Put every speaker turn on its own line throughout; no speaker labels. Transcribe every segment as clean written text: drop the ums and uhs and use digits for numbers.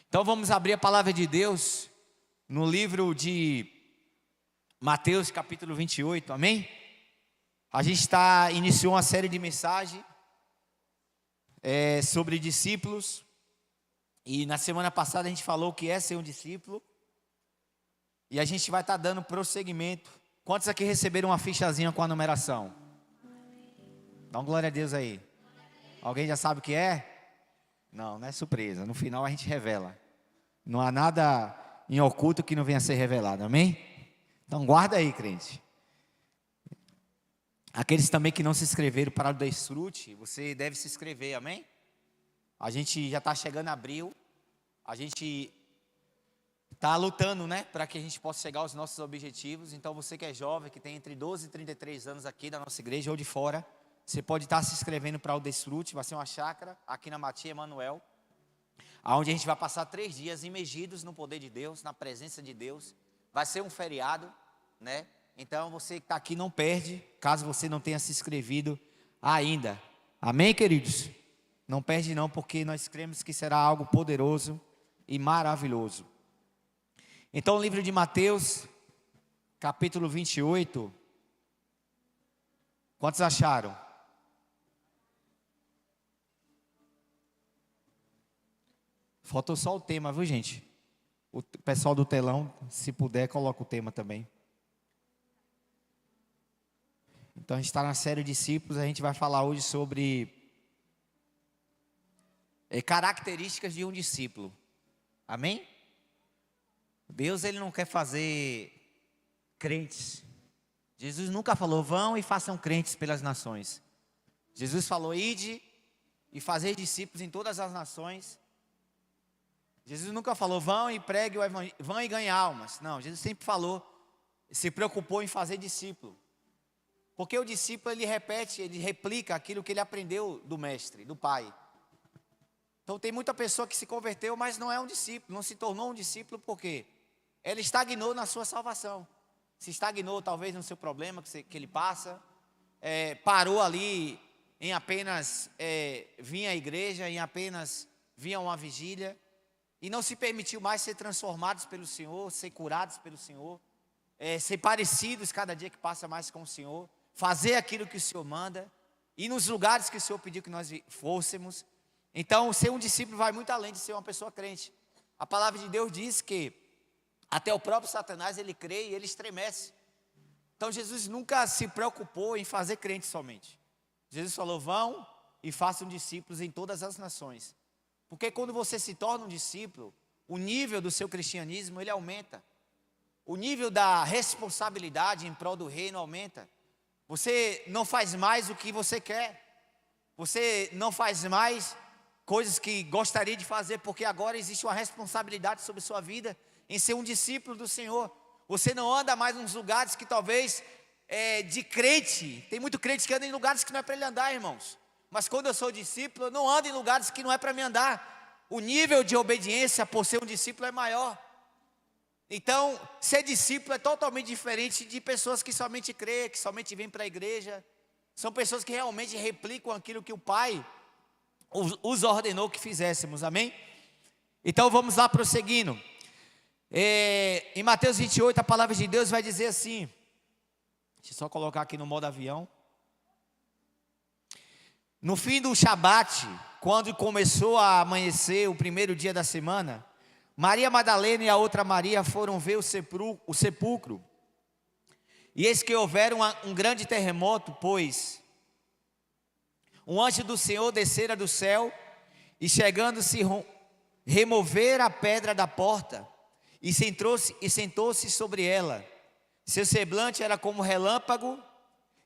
Então vamos abrir a palavra de Deus no livro de Mateus capítulo 28, amém? A gente iniciou uma série de mensagens sobre discípulos. E na semana passada a gente falou o que é ser um discípulo. E a gente vai estar dando prosseguimento. Quantos aqui receberam uma fichazinha com a numeração? Dá uma glória a Deus aí. Alguém já sabe o que é? Não é surpresa. No final a gente revela. Não há nada em oculto que não venha a ser revelado, amém? Então guarda aí, crente. Aqueles também que não se inscreveram para o Desfrute, você deve se inscrever, amém? A gente já está chegando a abril. A gente está lutando, né? Para que a gente possa chegar aos nossos objetivos. Então você que é jovem, que tem entre 12 e 33 anos aqui da nossa igreja ou de fora, você pode estar se inscrevendo para o Desfrute. Vai ser uma chácara aqui na Matia Emanuel, onde a gente vai passar 3 dias imergidos no poder de Deus, na presença de Deus. Vai ser um feriado, né? Então você que está aqui não perde, caso você não tenha se inscrevido ainda. Amém, queridos? Não perde não, porque nós cremos que será algo poderoso e maravilhoso. Então o livro de Mateus, capítulo 28. Quantos acharam? Faltou só o tema, viu, gente? O pessoal do telão, se puder, coloca o tema também. Então a gente está na série Discípulos. A gente vai falar hoje sobre características de um discípulo. Amém? Deus, ele não quer fazer crentes. Jesus nunca falou, vão e façam crentes pelas nações. Jesus falou, ide e fazer discípulos em todas as nações. Jesus nunca falou, vão e pregue o evangelho, vão e ganhem almas. Não, Jesus sempre falou, se preocupou em fazer discípulo. Porque o discípulo, ele repete, ele replica aquilo que ele aprendeu do mestre, do pai. Então tem muita pessoa que se converteu, mas não é um discípulo, não se tornou um discípulo, por quê? Ela estagnou na sua salvação. Se estagnou talvez no seu problema que ele passa, parou ali em apenas vir à igreja, em apenas vir a uma vigília, e não se permitiu mais ser transformados pelo Senhor, ser curados pelo Senhor, ser parecidos cada dia que passa mais com o Senhor, fazer aquilo que o Senhor manda, ir nos lugares que o Senhor pediu que nós fôssemos. Então ser um discípulo vai muito além de ser uma pessoa crente. A palavra de Deus diz que até o próprio Satanás ele crê e ele estremece. Então Jesus nunca se preocupou em fazer crentes somente. Jesus falou, vão e façam discípulos em todas as nações. Porque quando você se torna um discípulo, o nível do seu cristianismo ele aumenta. O nível da responsabilidade em prol do reino aumenta. Você não faz mais o que você quer. Você não faz mais coisas que gostaria de fazer, porque agora existe uma responsabilidade sobre sua vida em ser um discípulo do Senhor. Você não anda mais nos lugares que talvez de crente. Tem muito crente que anda em lugares que não é para ele andar, irmãos. Mas quando eu sou discípulo, eu não ando em lugares que não é para me andar. O nível de obediência por ser um discípulo é maior. Então, ser discípulo é totalmente diferente de pessoas que somente crêem, que somente vêm para a igreja. São pessoas que realmente replicam aquilo que o Pai os ordenou que fizéssemos, amém? Então vamos lá prosseguindo. Em Mateus 28 a palavra de Deus vai dizer assim. Deixa eu só colocar aqui no modo avião. No fim do Shabat, quando começou a amanhecer o primeiro dia da semana, Maria Madalena e a outra Maria foram ver o sepulcro. E eis que houveram um grande terremoto, pois um anjo do Senhor descera do céu e chegando-se remover a pedra da porta e sentou-se sobre ela. Seu semblante era como relâmpago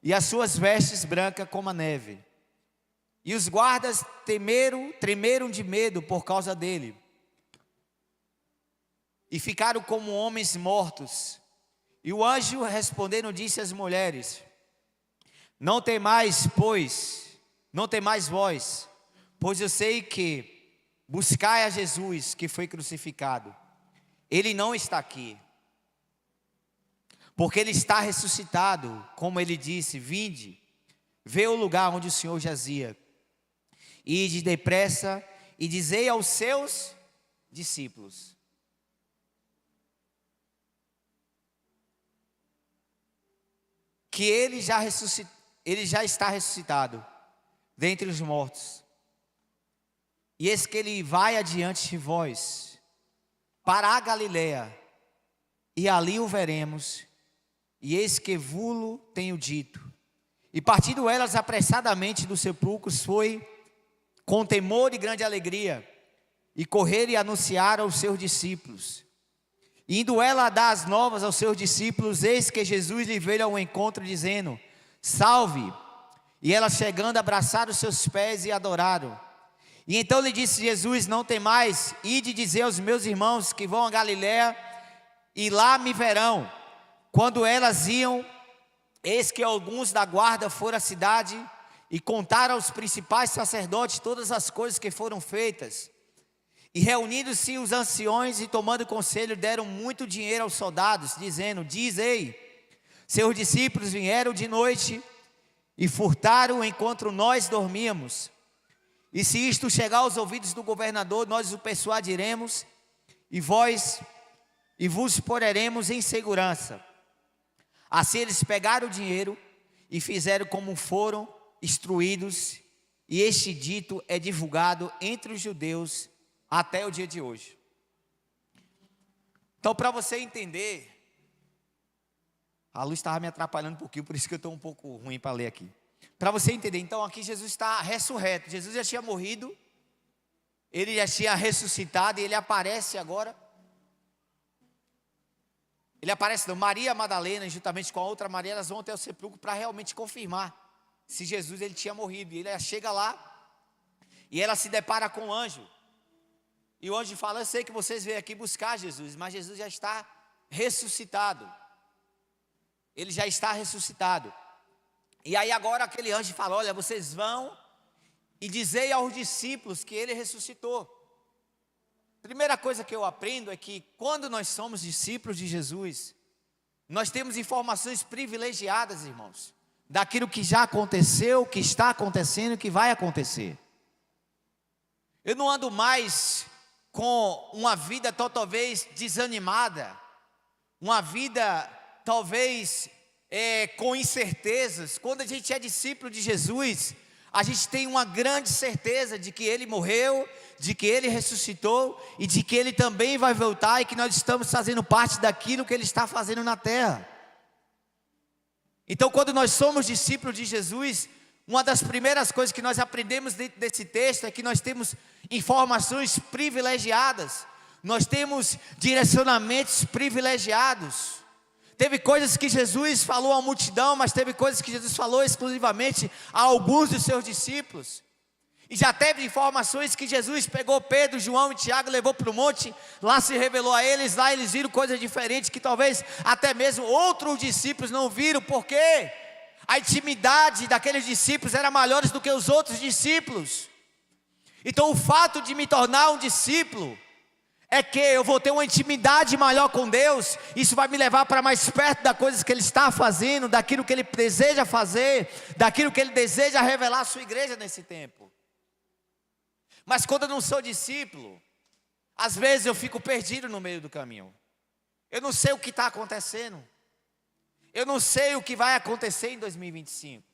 e as suas vestes brancas como a neve. E os guardas tremeram de medo por causa dele. E ficaram como homens mortos. E o anjo respondendo disse às mulheres, não temais vós, pois eu sei que buscai a Jesus que foi crucificado. Ele não está aqui, porque ele está ressuscitado, como ele disse, vinde, vê o lugar onde o Senhor jazia. Ide depressa e dizei aos seus discípulos. Que ele já está ressuscitado dentre os mortos. E eis que ele vai adiante de vós para a Galileia, e ali o veremos. E eis que vulo tenho dito. E partindo elas apressadamente dos sepulcros, foi com temor e grande alegria, e correram e anunciaram aos seus discípulos. Indo ela a dar as novas aos seus discípulos, eis que Jesus lhe veio ao encontro, dizendo: salve! E ela chegando, abraçaram os seus pés e adoraram. E então lhe disse Jesus: não temais, ide dizer aos meus irmãos que vão a Galiléia, e lá me verão. Quando elas iam, eis que alguns da guarda foram à cidade, e contaram aos principais sacerdotes todas as coisas que foram feitas. E reunindo-se os anciões e tomando conselho, deram muito dinheiro aos soldados, dizendo: dizei, seus discípulos vieram de noite e furtaram enquanto nós dormíamos. E se isto chegar aos ouvidos do governador, nós o persuadiremos, e vos poremos em segurança. Assim eles pegaram o dinheiro e fizeram como foram instruídos, e este dito é divulgado entre os judeus até o dia de hoje. Então, para você entender, a luz estava me atrapalhando um pouquinho, por isso que eu estou um pouco ruim para ler aqui. Para você entender, então aqui Jesus está ressurreto. Jesus já tinha morrido, ele já tinha ressuscitado, e ele aparece agora. Ele aparece, não, Maria Madalena, juntamente com a outra Maria, elas vão até o sepulcro para realmente confirmar se Jesus ele tinha morrido. E ele chega lá, e ela se depara com o anjo. E o anjo fala: eu sei que vocês veio aqui buscar Jesus, mas Jesus já está ressuscitado. Ele já está ressuscitado. E aí agora aquele anjo fala: olha, vocês vão e dizei aos discípulos que ele ressuscitou. Primeira coisa que eu aprendo é que quando nós somos discípulos de Jesus, nós temos informações privilegiadas, irmãos, daquilo que já aconteceu, que está acontecendo e que vai acontecer. Eu não ando mais com uma vida talvez desanimada, uma vida talvez com incertezas. Quando a gente é discípulo de Jesus, a gente tem uma grande certeza de que Ele morreu, de que Ele ressuscitou e de que Ele também vai voltar, e que nós estamos fazendo parte daquilo que Ele está fazendo na terra. Então, quando nós somos discípulos de Jesus, uma das primeiras coisas que nós aprendemos dentro desse texto é que nós temos informações privilegiadas, nós temos direcionamentos privilegiados. Teve coisas que Jesus falou à multidão, mas teve coisas que Jesus falou exclusivamente a alguns dos seus discípulos. E já teve informações que Jesus pegou Pedro, João e Tiago, levou para o monte, lá se revelou a eles, lá eles viram coisas diferentes que talvez até mesmo outros discípulos não viram, porque a intimidade daqueles discípulos era maior do que os outros discípulos. Então o fato de me tornar um discípulo é que eu vou ter uma intimidade maior com Deus. Isso vai me levar para mais perto das coisas que Ele está fazendo, daquilo que Ele deseja fazer, daquilo que Ele deseja revelar à sua igreja nesse tempo. Mas quando eu não sou discípulo, às vezes eu fico perdido no meio do caminho. Eu não sei o que está acontecendo. Eu não sei o que vai acontecer em 2025.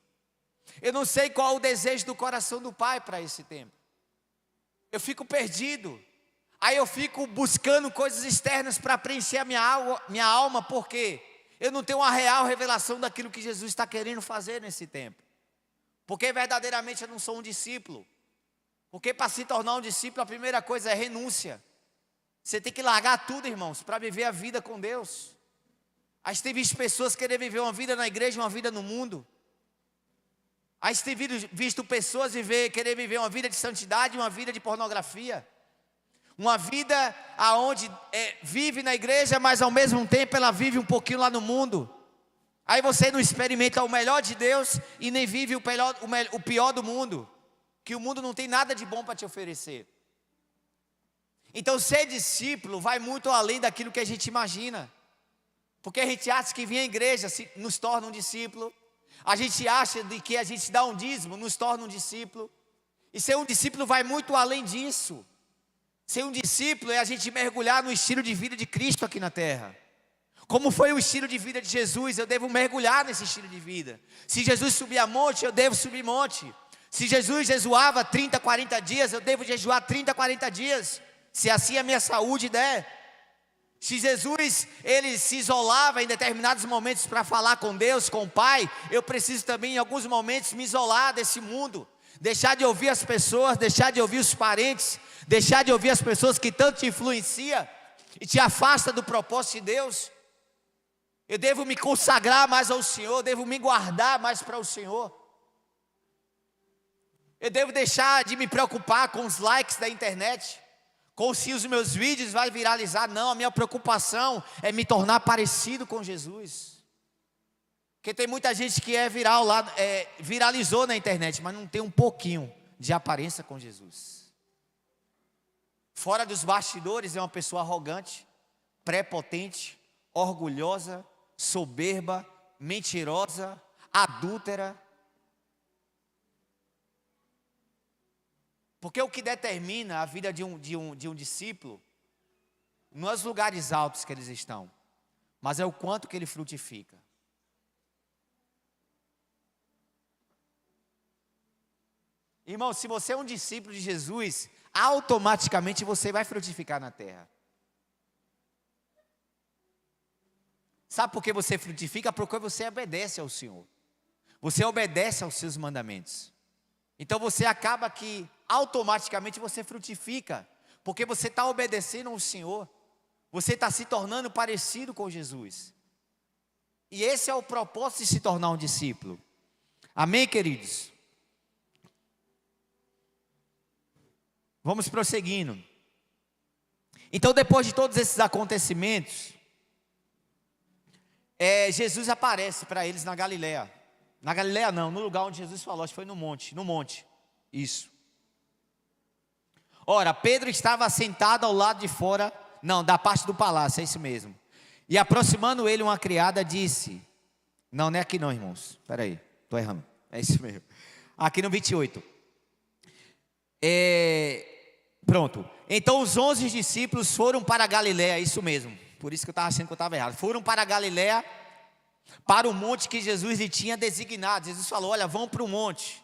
Eu não sei qual o desejo do coração do Pai para esse tempo. Eu fico perdido. Aí eu fico buscando coisas externas para preencher a minha alma, porque eu não tenho uma real revelação daquilo que Jesus está querendo fazer nesse tempo. Porque verdadeiramente eu não sou um discípulo. Porque para se tornar um discípulo, a primeira coisa é renúncia. Você tem que largar tudo, irmãos, para viver a vida com Deus. A gente tem visto pessoas querer viver uma vida na igreja, uma vida no mundo. A gente tem visto pessoas querer viver uma vida de santidade, uma vida de pornografia. Uma vida onde vive na igreja, mas ao mesmo tempo ela vive um pouquinho lá no mundo. Aí você não experimenta o melhor de Deus e nem vive o pior do mundo. Que o mundo não tem nada de bom para te oferecer. Então ser discípulo vai muito além daquilo que a gente imagina. Porque a gente acha que vir à igreja nos torna um discípulo. A gente acha de que a gente dá um dízimo nos torna um discípulo. E ser um discípulo vai muito além disso. Ser um discípulo é a gente mergulhar no estilo de vida de Cristo aqui na terra. Como foi o estilo de vida de Jesus, eu devo mergulhar nesse estilo de vida. Se Jesus subia monte, eu devo subir monte. Se Jesus jejuava 30, 40 dias, eu devo jejuar 30, 40 dias. Se assim a minha saúde der. Se Jesus, ele se isolava em determinados momentos para falar com Deus, com o Pai, eu preciso também em alguns momentos me isolar desse mundo. Deixar de ouvir as pessoas, deixar de ouvir os parentes, deixar de ouvir as pessoas que tanto te influenciam e te afasta do propósito de Deus. Eu devo me consagrar mais ao Senhor, devo me guardar mais para o Senhor. Eu devo deixar de me preocupar com os likes da internet, com se os meus vídeos vão viralizar. Não, a minha preocupação é me tornar parecido com Jesus. Porque tem muita gente que é viral lá, viralizou na internet, mas não tem um pouquinho de aparência com Jesus. Fora dos bastidores é uma pessoa arrogante, prepotente, orgulhosa, soberba, mentirosa, adúltera. Porque o que determina a vida de um discípulo não é os lugares altos que eles estão, mas é o quanto que ele frutifica. Irmão, se você é um discípulo de Jesus, automaticamente você vai frutificar na terra. Sabe por que você frutifica? Porque você obedece ao Senhor. Você obedece aos seus mandamentos. Então você acaba que automaticamente você frutifica, porque você está obedecendo ao Senhor. Você está se tornando parecido com Jesus. E esse é o propósito de se tornar um discípulo. Amém, queridos? Vamos prosseguindo. Então, depois de todos esses acontecimentos, Jesus aparece para eles na Galileia. Na Galileia não, no lugar onde Jesus falou, acho que foi no monte, isso. Ora, Pedro estava sentado ao lado de fora, não, da parte do palácio, é isso mesmo. E aproximando ele uma criada disse, não é aqui não, irmãos, espera aí, estou errando, é isso mesmo. Aqui no 28. Pronto, então os 11 discípulos foram para a Galileia, isso mesmo, por isso que eu estava achando que eu estava errado. Foram para a Galileia, para o monte que Jesus lhe tinha designado. Jesus falou, olha, vão para o monte.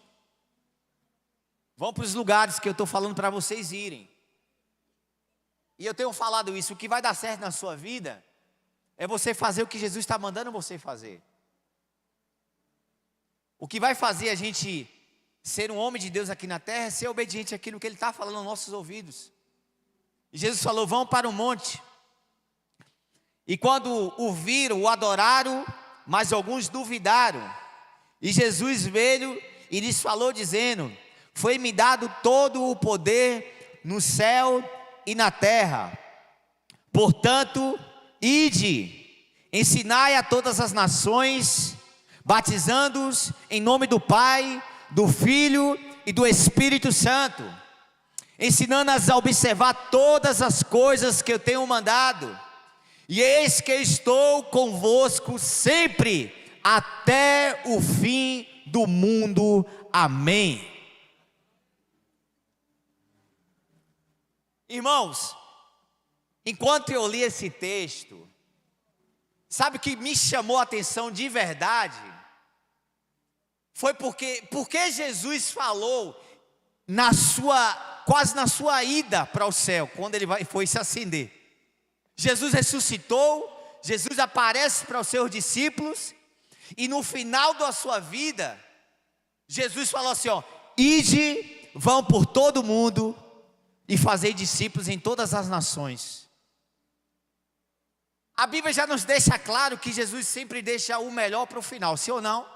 Vão para os lugares que eu estou falando para vocês irem. E eu tenho falado isso, o que vai dar certo na sua vida, é você fazer o que Jesus está mandando você fazer. O que vai fazer a gente ser um homem de Deus aqui na terra é ser obediente àquilo que Ele está falando aos nossos ouvidos. E Jesus falou, vão para o monte. E quando o viram, o adoraram, mas alguns duvidaram. E Jesus veio e lhes falou dizendo, foi-me dado todo o poder no céu e na terra. Portanto, ide, ensinai a todas as nações, batizando-os em nome do Pai, do Filho e do Espírito Santo, ensinando-as a observar todas as coisas que eu tenho mandado. E eis que estou convosco sempre, até o fim do mundo. Amém. Irmãos, enquanto eu li esse texto, sabe o que me chamou a atenção de verdade? Foi porque Jesus falou quase na sua ida para o céu, quando ele foi se acender. Jesus ressuscitou, Jesus aparece para os seus discípulos, e no final da sua vida, Jesus falou assim, ó, ide, vão por todo o mundo, e fazei discípulos em todas as nações. A Bíblia já nos deixa claro que Jesus sempre deixa o melhor para o final, sim ou não?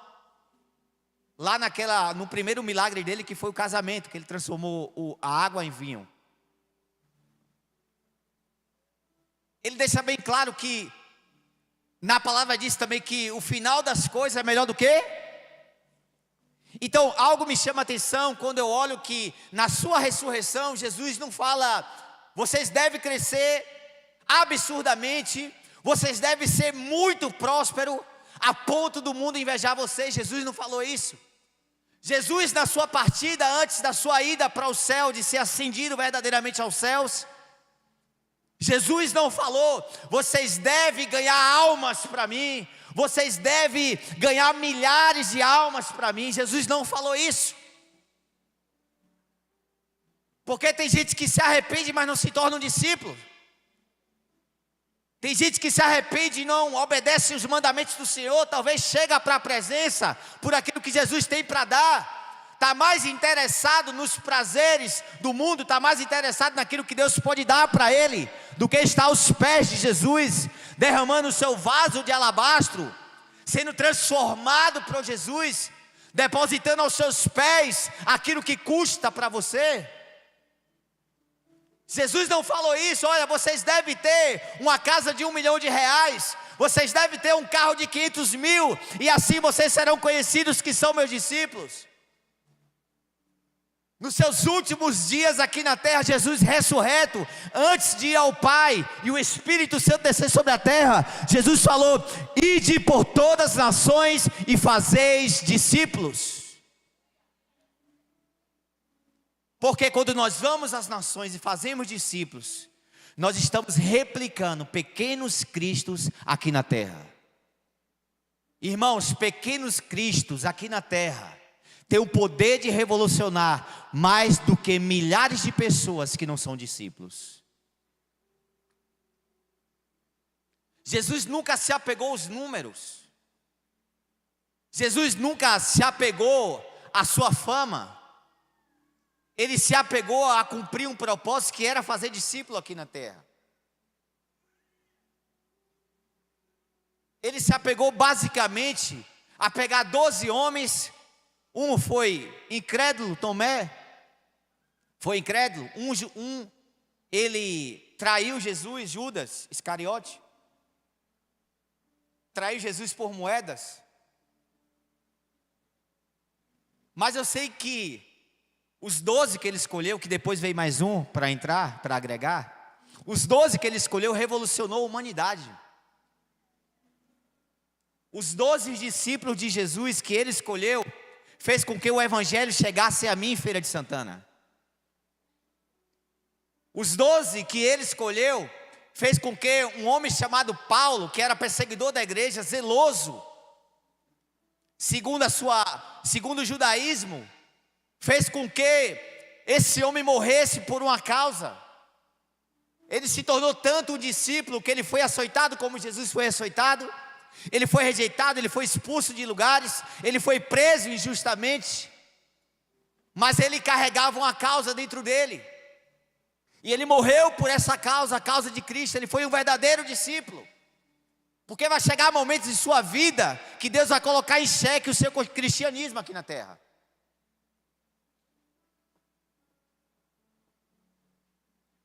Lá no primeiro milagre dele, que foi o casamento, que ele transformou a água em vinho. Ele deixa bem claro que, na palavra diz também que o final das coisas é melhor do que? Então, algo me chama a atenção quando eu olho que na sua ressurreição, Jesus não fala, vocês devem crescer absurdamente, vocês devem ser muito prósperos, a ponto do mundo invejar vocês. Jesus não falou isso. Jesus, na sua partida, antes da sua ida para o céu, de ser ascendido verdadeiramente aos céus, Jesus não falou: vocês devem ganhar almas para mim, vocês devem ganhar milhares de almas para mim. Jesus não falou isso. Porque tem gente que se arrepende, mas não se torna um discípulo. Tem gente que se arrepende e não obedece os mandamentos do Senhor. Talvez chega para a presença por aquilo que Jesus tem para dar. Está mais interessado nos prazeres do mundo, está mais interessado naquilo que Deus pode dar para ele, do que estar aos pés de Jesus, derramando o seu vaso de alabastro, sendo transformado por Jesus, depositando aos seus pés aquilo que custa para você. Jesus não falou isso: olha, vocês devem ter uma casa de R$1 milhão, vocês devem ter um carro de 500 mil, e assim vocês serão conhecidos que são meus discípulos. Nos seus últimos dias aqui na terra, Jesus ressurreto, antes de ir ao Pai e o Espírito Santo descer sobre a terra, Jesus falou: ide por todas as nações e fazeis discípulos. Porque quando nós vamos às nações e fazemos discípulos, nós estamos replicando pequenos cristos aqui na terra. Irmãos, pequenos cristos aqui na terra tem o poder de revolucionar mais do que milhares de pessoas que não são discípulos. Jesus nunca se apegou aos números. Jesus nunca se apegou à sua fama. Ele se apegou a cumprir um propósito que era fazer discípulo aqui na terra. Ele se apegou basicamente a pegar 12 homens. Um foi incrédulo, Tomé, foi incrédulo. Ele traiu Jesus, Judas Iscariote, traiu Jesus por moedas. Mas eu sei que os 12 que ele escolheu, que depois veio mais um para entrar, para agregar, os 12 que ele escolheu revolucionou a humanidade. Os 12 discípulos de Jesus que ele escolheu fez com que o evangelho chegasse a mim em Feira de Santana. Os 12 que ele escolheu fez com que um homem chamado Paulo, que era perseguidor da igreja, zeloso, segundo o judaísmo, fez com que esse homem morresse por uma causa. Ele se tornou tanto um discípulo que ele foi açoitado como Jesus foi açoitado. Ele foi rejeitado, ele foi expulso de lugares, ele foi preso injustamente, mas ele carregava uma causa dentro dele, e ele morreu por essa causa, a causa de Cristo. Ele foi um verdadeiro discípulo, porque vai chegar momentos em sua vida que Deus vai colocar em xeque o seu cristianismo aqui na terra.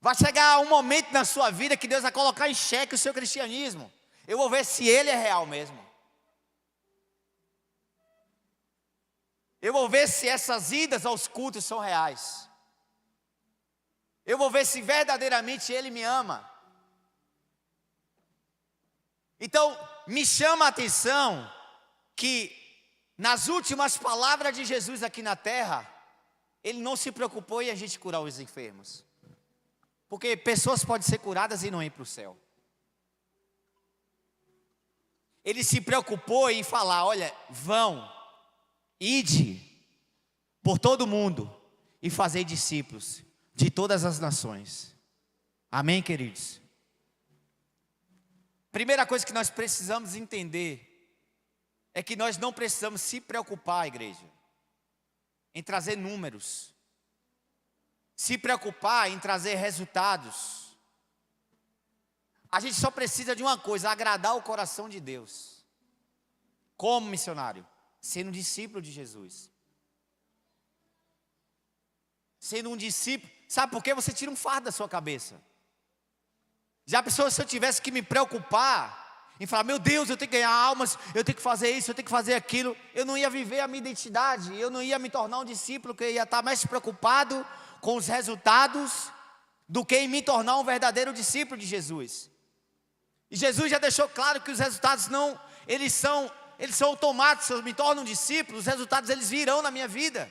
Vai chegar um momento na sua vida que Deus vai colocar em xeque o seu cristianismo. Eu vou ver se ele é real mesmo. Eu vou ver se essas idas aos cultos são reais. Eu vou ver se verdadeiramente ele me ama. Então, me chama a atenção que nas últimas palavras de Jesus aqui na terra, ele não se preocupou em a gente curar os enfermos. Porque pessoas podem ser curadas e não ir para o céu. Ele se preocupou em falar: olha, vão, ide por todo mundo e fazei discípulos de todas as nações. Amém, queridos? Primeira coisa que nós precisamos entender é que nós não precisamos se preocupar, igreja, em trazer números, se preocupar em trazer resultados. A gente só precisa de uma coisa: agradar o coração de Deus. Como missionário? Sendo um discípulo de Jesus. Sendo um discípulo. Sabe por quê? Você tira um fardo da sua cabeça. Já pensou se eu tivesse que me preocupar em falar: meu Deus, eu tenho que ganhar almas, eu tenho que fazer isso, eu tenho que fazer aquilo. Eu não ia viver a minha identidade, eu não ia me tornar um discípulo, que eu ia estar mais preocupado com os resultados do que em me tornar um verdadeiro discípulo de Jesus. E Jesus já deixou claro que os resultados não, eles são automáticos. Se eu me torno um discípulo, os resultados eles virão na minha vida.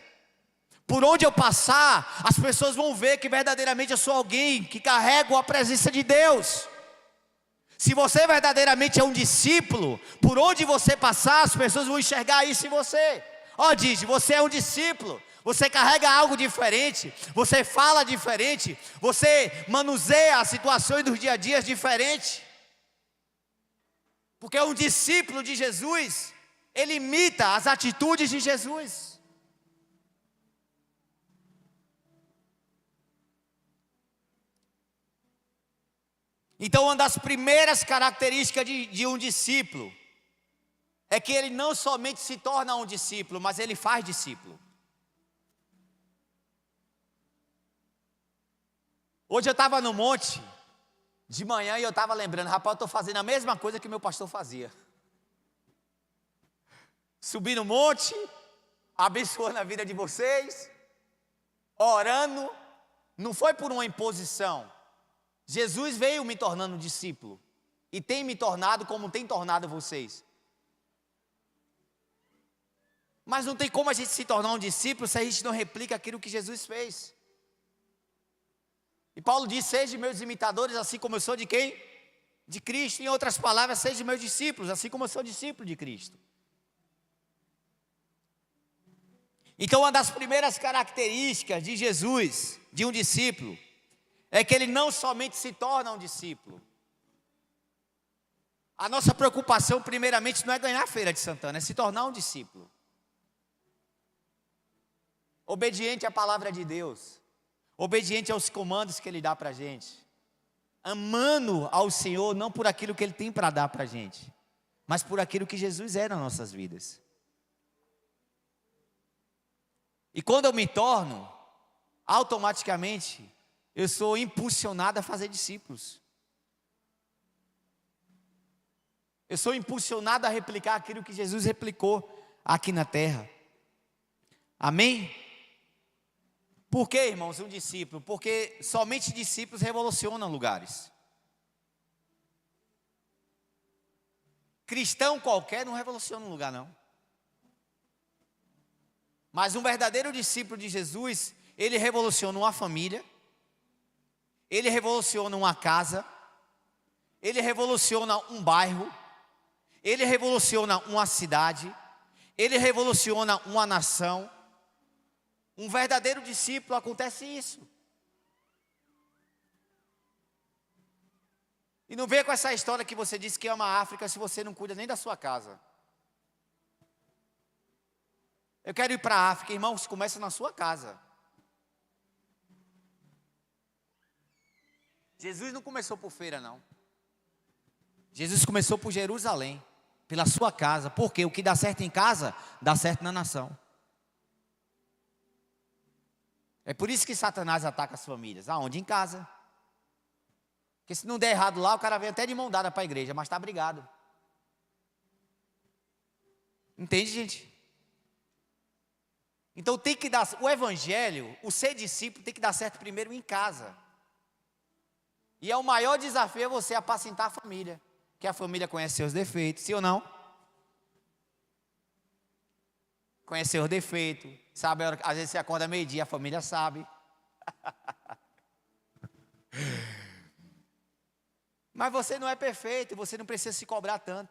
por onde eu passar, as pessoas vão ver que verdadeiramente eu sou alguém que carrego a presença de Deus. Se você verdadeiramente é um discípulo, por onde você passar, as pessoas vão enxergar isso em você. Ó, diz, você é um discípulo, você carrega algo diferente, você fala diferente, você manuseia as situações dos dia a dia diferente. Porque um discípulo de Jesus, ele imita as atitudes de Jesus. Então, uma das primeiras características de um discípulo é que ele não somente se torna um discípulo, mas ele faz discípulo. Hoje eu estava no monte, de manhã, e eu estava lembrando, rapaz, eu estou fazendo a mesma coisa que meu pastor fazia. Subi no monte, abençoando a vida de vocês, orando, não foi por uma imposição. Jesus veio me tornando discípulo, e tem me tornado como tem tornado vocês. Mas não tem como a gente se tornar um discípulo se a gente não replica aquilo que Jesus fez. E Paulo diz, sejam meus imitadores, assim como eu sou de quem? De Cristo. Em outras palavras, sejam meus discípulos, assim como eu sou discípulo de Cristo. Então, uma das primeiras características de Jesus, de um discípulo, é que ele não somente se torna um discípulo. A nossa preocupação, primeiramente, não é ganhar a Feira de Santana, é se tornar um discípulo. Obediente à palavra de Deus, obediente aos comandos que Ele dá para a gente, amando ao Senhor, não por aquilo que Ele tem para dar para a gente, mas por aquilo que Jesus é nas nossas vidas. E quando eu me torno, automaticamente, eu sou impulsionado a fazer discípulos. Eu sou impulsionado a replicar aquilo que Jesus replicou aqui na terra. Amém? Por que, irmãos, um discípulo? Porque somente discípulos revolucionam lugares. Cristão qualquer não revoluciona um lugar, não. Mas um verdadeiro discípulo de Jesus, ele revoluciona uma família, ele revoluciona uma casa, ele revoluciona um bairro, ele revoluciona uma cidade, ele revoluciona uma nação. Um verdadeiro discípulo, acontece isso. E não venha com essa história que você disse que ama a África se você não cuida nem da sua casa. Eu quero ir para a África, irmãos, começa na sua casa. Jesus não começou por feira, não. Jesus começou por Jerusalém, pela sua casa. Porque o que dá certo em casa, dá certo na nação. É por isso que Satanás ataca as famílias. Aonde? Em casa. Porque se não der errado lá, o cara vem até de mão dada para a igreja, mas está brigado. Entende, gente? Então tem que dar, o evangelho, o ser discípulo tem que dar certo primeiro em casa. E é o maior desafio você apacentar a família. Que a família conhece seus defeitos, sim ou não? Conhece seus defeitos, sabe, às vezes você acorda meio-dia, a família sabe. Mas você não é perfeito, você não precisa se cobrar tanto.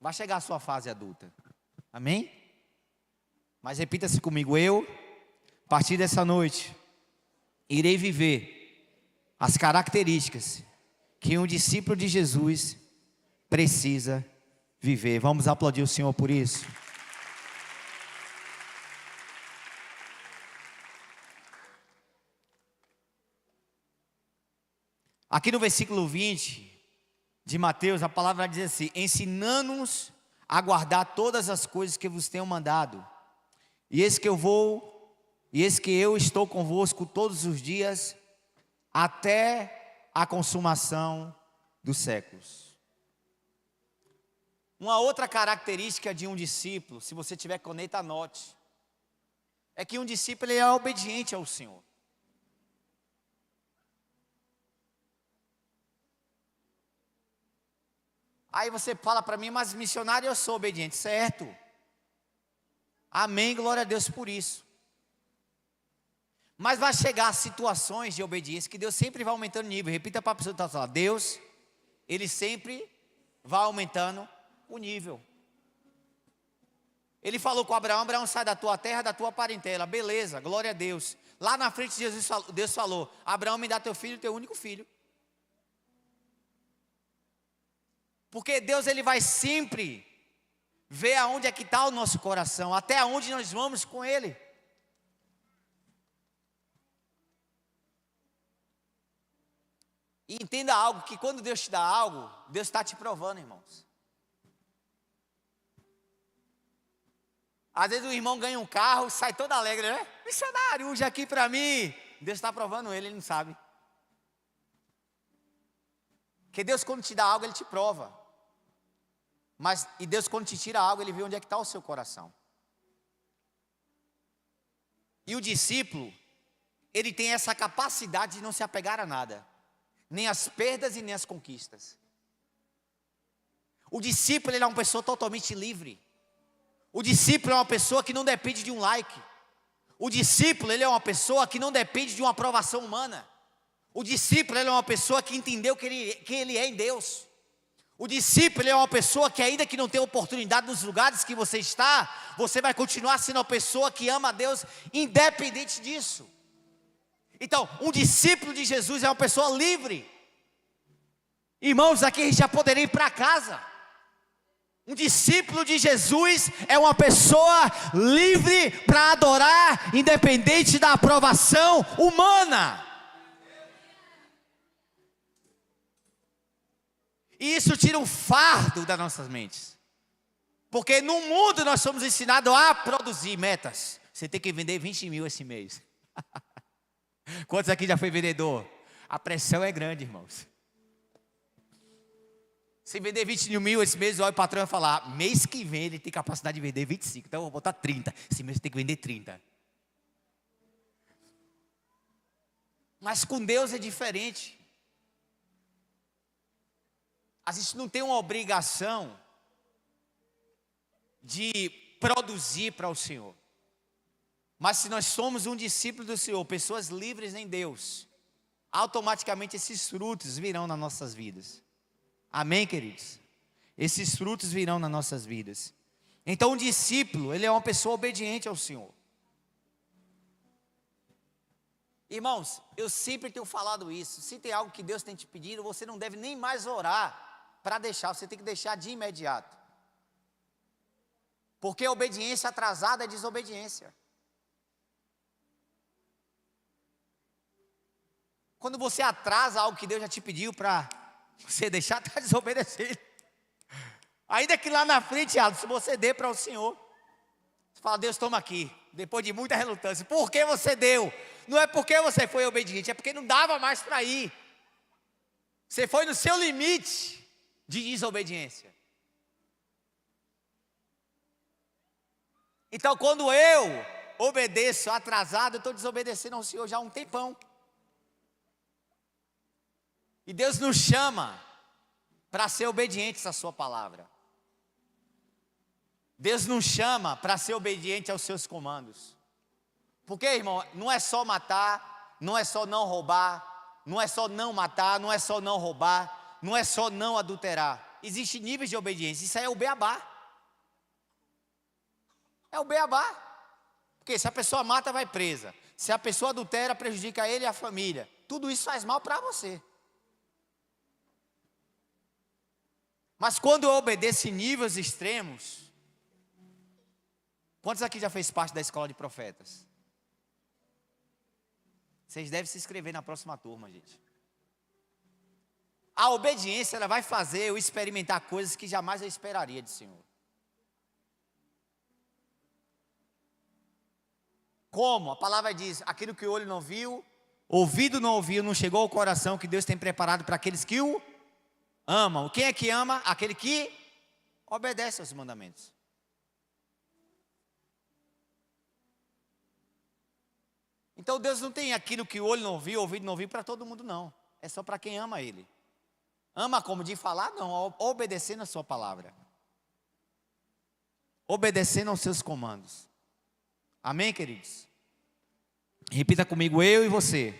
Vai chegar a sua fase adulta, amém? Mas repita-se comigo, eu, a partir dessa noite, irei viver as características que um discípulo de Jesus precisa viver. Vamos aplaudir o Senhor por isso. Aqui no versículo 20 de Mateus, a palavra diz assim: ensinando-nos a guardar todas as coisas que vos tenho mandado. E eis que eu estou convosco todos os dias, até a consumação dos séculos. Uma outra característica de um discípulo, se você tiver caneta, anote, é que um discípulo ele é obediente ao Senhor. Aí você fala para mim, mas missionário eu sou obediente, certo? Amém, glória a Deus por isso. Mas vai chegar situações de obediência que Deus sempre vai aumentando o nível. Repita para a pessoa que está falando: Deus, Ele sempre vai aumentando o nível. Ele falou com Abraão: Abraão, sai da tua terra, da tua parentela. Beleza, glória a Deus. Lá na frente Deus falou: Abraão, me dá teu filho, teu único filho. Porque Deus, Ele vai sempre ver aonde é que está o nosso coração, até onde nós vamos com Ele. E entenda algo, que quando Deus te dá algo, Deus está te provando, irmãos. Às vezes o irmão ganha um carro e sai todo alegre, né? Missionário, use aqui para mim. Deus está provando ele não sabe. Porque Deus, quando te dá algo, Ele te prova. E Deus, quando te tira algo, Ele vê onde é que está o seu coração. E o discípulo, ele tem essa capacidade de não se apegar a nada, nem as perdas e nem as conquistas. O discípulo, ele é uma pessoa totalmente livre. O discípulo é uma pessoa que não depende de um like. O discípulo, ele é uma pessoa que não depende de uma aprovação humana. O discípulo, ele é uma pessoa que entendeu quem ele é em Deus. O discípulo, ele é uma pessoa que, ainda que não tenha oportunidade nos lugares que você está, você vai continuar sendo uma pessoa que ama a Deus, independente disso. Então, um discípulo de Jesus é uma pessoa livre. Irmãos, aqui a gente já poderia ir para casa. Um discípulo de Jesus é uma pessoa livre para adorar, independente da aprovação humana. E isso tira um fardo das nossas mentes. Porque no mundo nós somos ensinados a produzir metas. Você tem que vender 20 mil esse mês. Quantos aqui já foi vendedor? A pressão é grande, irmãos. Se vender 20 mil esse mês, olha, o patrão vai falar: mês que vem ele tem capacidade de vender 25, então eu vou botar 30. Esse mês tem que vender 30. Mas com Deus é diferente. A gente não tem uma obrigação de produzir para o Senhor. Mas se nós somos um discípulo do Senhor, pessoas livres em Deus, automaticamente esses frutos virão nas nossas vidas. Amém, queridos? Esses frutos virão nas nossas vidas. Então, um discípulo, ele é uma pessoa obediente ao Senhor. Irmãos, eu sempre tenho falado isso. Se tem algo que Deus tem te pedido, você não deve nem mais orar para deixar. Você tem que deixar de imediato. Porque obediência atrasada é desobediência. Quando você atrasa algo que Deus já te pediu para você deixar, está desobedecendo. Ainda que lá na frente, se você dê para o Senhor, você fala: Deus, toma aqui. Depois de muita relutância. Por que você deu? Não é porque você foi obediente, é porque não dava mais para ir. Você foi no seu limite de desobediência. Então, quando eu obedeço atrasado, eu estou desobedecendo ao Senhor já há um tempão. E Deus nos chama para ser obedientes à sua palavra. Deus nos chama para ser obediente aos seus comandos. Porque, irmão, não é só matar, não é só não roubar, não é só não matar, não é só não roubar, não é só não adulterar. Existem níveis de obediência, isso aí é o beabá. É o beabá. Porque se a pessoa mata, vai presa. Se a pessoa adultera, prejudica ele e a família. Tudo isso faz mal para você. Mas quando eu obedeço em níveis extremos, quantos aqui já fez parte da escola de profetas? Vocês devem se inscrever na próxima turma, gente. A obediência, ela vai fazer eu experimentar coisas que jamais eu esperaria do Senhor. Como? A palavra diz: aquilo que o olho não viu, ouvido não ouviu, não chegou ao coração, que Deus tem preparado para aqueles que o amam. Quem é que ama? Aquele que obedece aos mandamentos. Então Deus não tem aquilo que o olho não viu, o ouvido não viu para todo mundo, não. É só para quem ama Ele. Ama como? De falar? Não, obedecendo a sua palavra. Obedecendo aos seus comandos. Amém, queridos? Repita comigo, eu e você.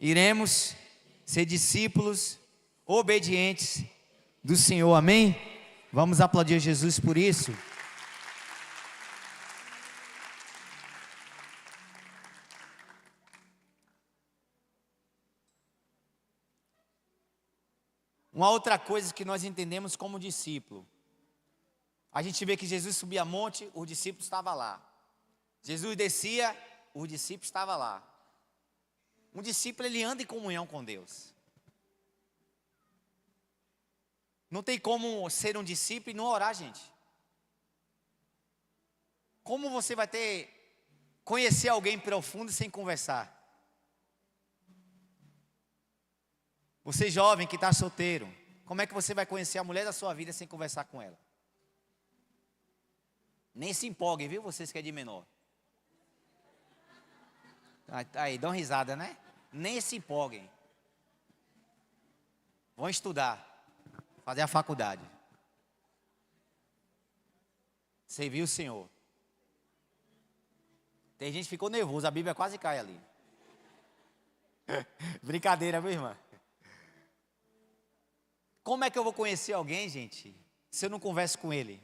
Iremos ser discípulos obedientes do Senhor, amém? Vamos aplaudir Jesus por isso. Uma outra coisa que nós entendemos como discípulo, a gente vê que Jesus subia monte, os discípulos estavam lá. Jesus descia, os discípulos estavam lá. Um discípulo, ele anda em comunhão com Deus. Não tem como ser um discípulo e não orar, gente. Como você vai conhecer alguém profundo sem conversar? Você jovem que está solteiro, como é que você vai conhecer a mulher da sua vida sem conversar com ela? Nem se empolguem, viu, vocês que é de menor. Aí, dão risada, né? Nem se empolguem. Vão estudar, fazer a faculdade. Servir o Senhor. Tem gente que ficou nervoso, a Bíblia quase cai ali. Brincadeira, viu, irmã? Como é que eu vou conhecer alguém, gente, se eu não converso com ele?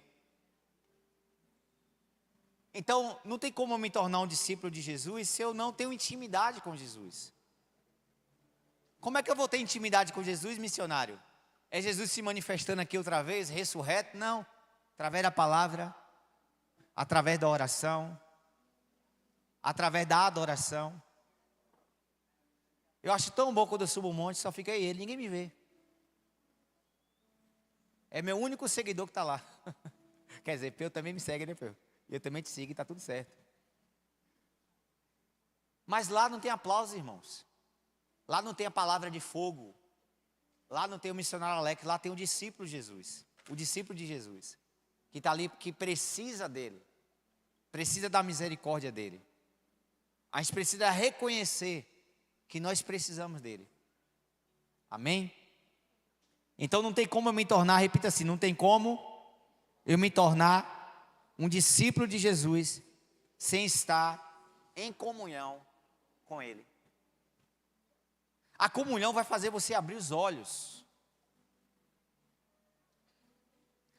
Então, não tem como eu me tornar um discípulo de Jesus se eu não tenho intimidade com Jesus. Como é que eu vou ter intimidade com Jesus, missionário? É Jesus se manifestando aqui outra vez, ressurreto? Não. Através da palavra, através da oração, através da adoração. Eu acho tão bom quando eu subo um monte, só fica ele, ninguém me vê. É meu único seguidor que está lá. Quer dizer, Peu também me segue, né, Peu? Eu também te sigo e está tudo certo. Mas lá não tem aplauso, irmãos. Lá não tem a palavra de fogo. Lá não tem o missionário Alex, lá tem o discípulo de Jesus. O discípulo de Jesus. Que está ali, que precisa dele. Precisa da misericórdia dele. A gente precisa reconhecer que nós precisamos dele. Amém? Então não tem como eu me tornar, repita assim, não tem como eu me tornar um discípulo de Jesus sem estar em comunhão com ele. A comunhão vai fazer você abrir os olhos.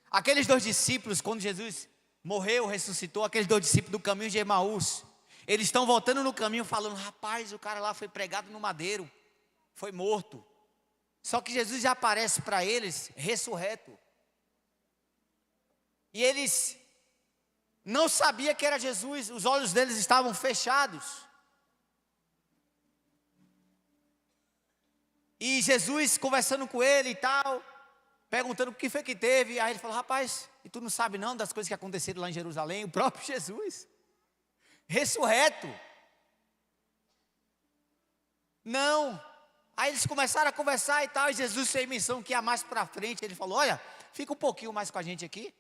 Aqueles dois discípulos, quando Jesus morreu, ressuscitou, aqueles dois discípulos do caminho de Emaús, eles estão voltando no caminho falando, rapaz, o cara lá foi pregado no madeiro, foi morto. Só que Jesus já aparece para eles ressurreto. E eles não sabiam que era Jesus, os olhos deles estavam fechados. E Jesus conversando com ele e tal, perguntando o que foi que teve. Aí ele falou, rapaz, e tu não sabe não das coisas que aconteceram lá em Jerusalém? O próprio Jesus, ressurreto. Não. Aí eles começaram a conversar e tal, e Jesus fez menção que ia mais para frente. Ele falou, olha, fica um pouquinho mais com a gente aqui.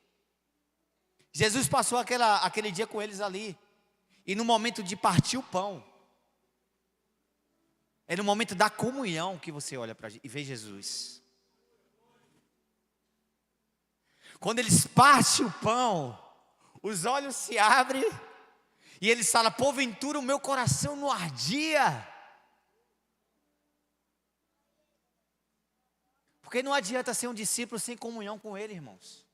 Jesus passou aquele dia com eles ali. E no momento de partir o pão, é no momento da comunhão que você olha para e vê Jesus. Quando eles partem o pão, os olhos se abrem, e eles falam, porventura o meu coração não ardia. Porque não adianta ser um discípulo sem comunhão com ele, irmãos.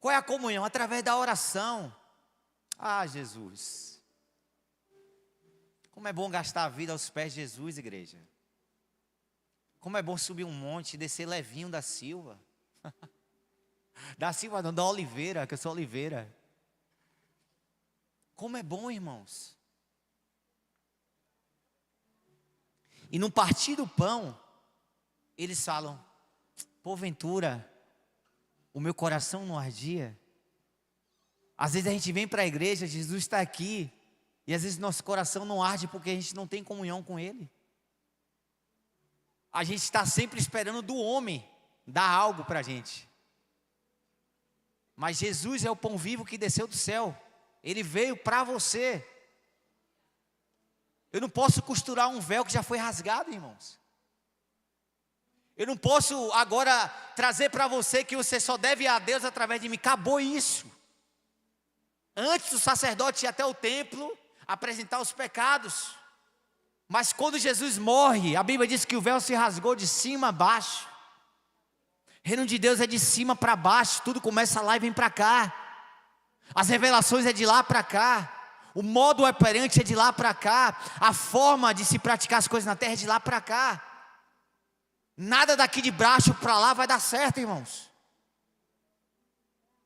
Qual é a comunhão? Através da oração. Ah, Jesus. Como é bom gastar a vida aos pés de Jesus, igreja. Como é bom subir um monte e descer levinho da Silva. Da Silva não, da Oliveira, que eu sou Oliveira. Como é bom, irmãos. E no partir do pão, eles falam, porventura, o meu coração não ardia? Às vezes a gente vem para a igreja, Jesus está aqui, e às vezes nosso coração não arde porque a gente não tem comunhão com Ele. A gente está sempre esperando do homem dar algo para a gente. Mas Jesus é o pão vivo que desceu do céu. Ele veio para você. Eu não posso costurar um véu que já foi rasgado, irmãos. Eu não posso agora trazer para você que você só deve a Deus através de mim. Acabou isso. Antes o sacerdote ia até o templo apresentar os pecados. Mas quando Jesus morre, a Bíblia diz que o véu se rasgou de cima a baixo. O reino de Deus é de cima para baixo, tudo começa lá e vem para cá. As revelações é de lá para cá. O modo operante é de lá para cá. A forma de se praticar as coisas na terra é de lá para cá. Nada daqui de baixo para lá vai dar certo, irmãos.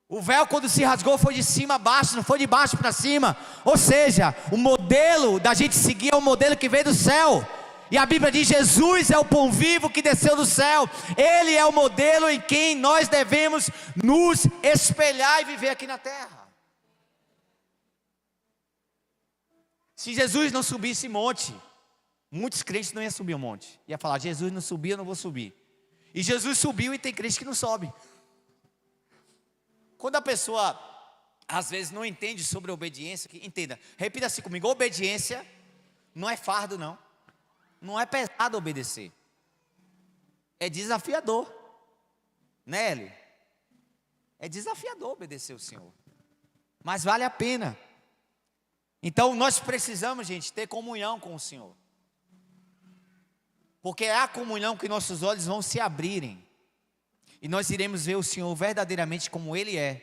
O véu, quando se rasgou, foi de cima a baixo, não foi de baixo para cima. Ou seja, o modelo da gente seguir é o modelo que veio do céu. E a Bíblia diz: Jesus é o pão vivo que desceu do céu. Ele é o modelo em quem nós devemos nos espelhar e viver aqui na terra. Se Jesus não subisse monte, muitos crentes não iam subir o monte. Ia falar: Jesus não subiu, eu não vou subir. E Jesus subiu e tem crente que não sobe. Quando a pessoa às vezes não entende sobre obediência, entenda, repita assim comigo: obediência não é fardo, não. Não é pesado obedecer. É desafiador, né, Eli? É desafiador obedecer o Senhor, mas vale a pena. Então nós precisamos, gente, ter comunhão com o Senhor, porque é a comunhão que nossos olhos vão se abrirem e nós iremos ver o Senhor verdadeiramente como Ele é.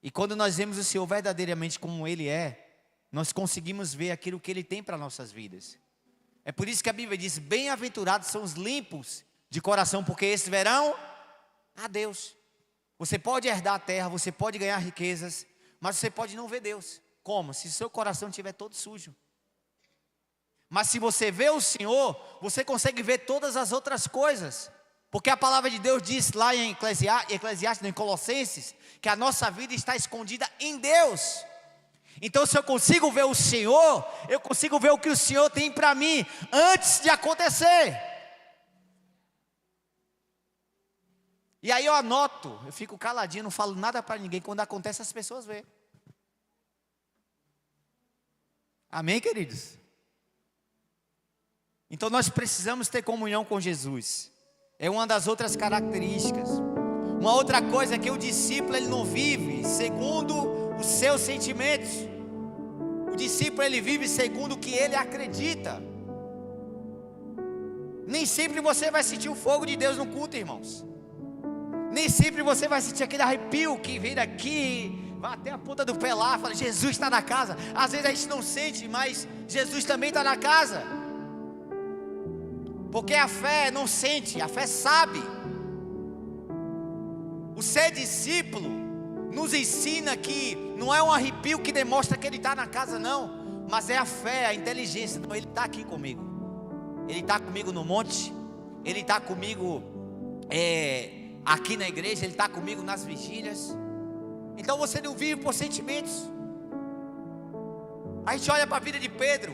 E quando nós vemos o Senhor verdadeiramente como Ele é, nós conseguimos ver aquilo que Ele tem para nossas vidas. É por isso que a Bíblia diz: bem-aventurados são os limpos de coração, porque esses verão a Deus. Você pode herdar a terra, você pode ganhar riquezas, mas você pode não ver Deus. Como? Se seu coração estiver todo sujo. Mas se você vê o Senhor, você consegue ver todas as outras coisas. Porque a palavra de Deus diz lá em Eclesiastes, em Colossenses, que a nossa vida está escondida em Deus. Então, se eu consigo ver o Senhor, eu consigo ver o que o Senhor tem para mim antes de acontecer. E aí eu anoto, eu fico caladinho, não falo nada para ninguém. Quando acontece, as pessoas veem. Amém, queridos? Então nós precisamos ter comunhão com Jesus. É uma das outras características. Uma outra coisa é que o discípulo, ele não vive segundo os seus sentimentos. O discípulo, ele vive segundo o que ele acredita. Nem sempre você vai sentir o fogo de Deus no culto, irmãos. Nem sempre você vai sentir aquele arrepio que vem daqui, vai até a ponta do pé lá, fala: Jesus está na casa. Às vezes a gente não sente, mas Jesus também está na casa. Porque a fé não sente, a fé sabe. O ser discípulo nos ensina que não é um arrepio que demonstra que ele está na casa, não. Mas é a fé, a inteligência. Não, ele está aqui comigo. Ele está comigo no monte. Ele está comigo aqui na igreja. Ele está comigo nas vigílias. Então você não vive por sentimentos. A gente olha para a vida de Pedro.